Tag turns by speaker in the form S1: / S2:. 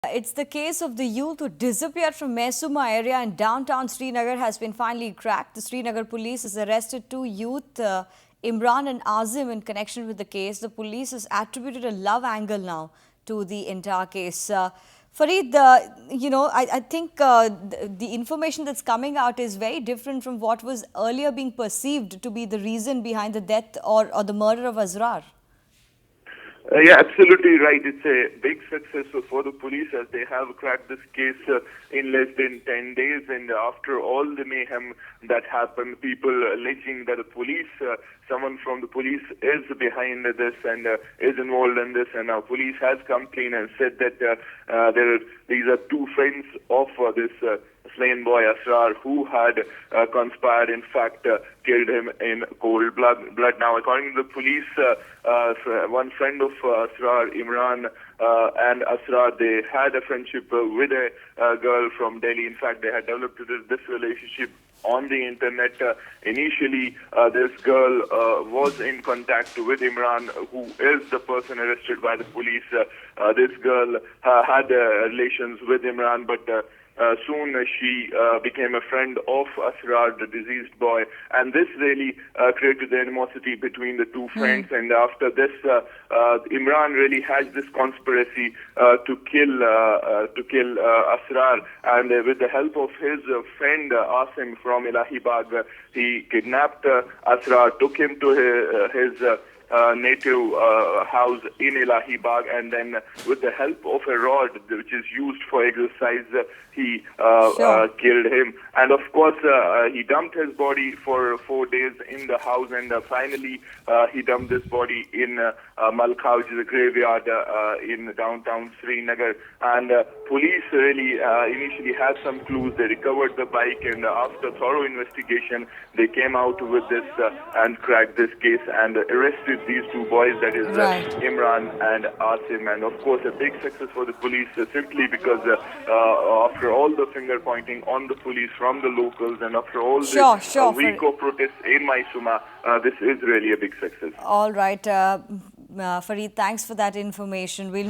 S1: It's the case of the youth who disappeared from Mesuma area in downtown Srinagar has been finally cracked. The Srinagar police has arrested two youth, Imran and Azim, in connection with the case. The police has attributed a love angle now to the entire case. Fareed, I think the information that's coming out is very different from what was earlier being perceived to be the reason behind the death or the murder of Asrar.
S2: Yeah, absolutely right. It's a big success for the police as they have cracked this case in less than 10 days. And after all the mayhem that happened, people alleging that the police, someone from the police is behind this and is involved in this. And our police has come clean and said that these are two friends of this slain boy Asrar who had conspired, in fact, killed him in cold blood. Now, according to the police, one friend of Asrar, Imran, and Asrar, they had a friendship with a girl from Delhi. In fact, they had developed this relationship on the internet. Initially, this girl was in contact with Imran, who is the person arrested by the police. This girl had relations with Imran, but soon she became a friend of Asrar, the deceased boy, and this really created the animosity between the two friends. And after this, Imran really has this conspiracy to kill Asrar, and with the help of his friend Asim from Elahibag, he kidnapped Asrar, took him to his native house in Elahibag, and then with the help of a rod which is used for exercise, he killed him. And of course, he dumped his body for 4 days in the house, and finally he dumped this body in Malkha, which is a graveyard in downtown Srinagar. And police really initially had some clues. They recovered the bike, and after thorough investigation, they came out with this and cracked this case and arrested these two boys, that is Imran and Asim. And of course, a big success for the police simply because after all the finger pointing on the police from the locals and after all this week of protests in Mesuma, this is really a big success.
S1: All right, Fareed, thanks for that information. We'll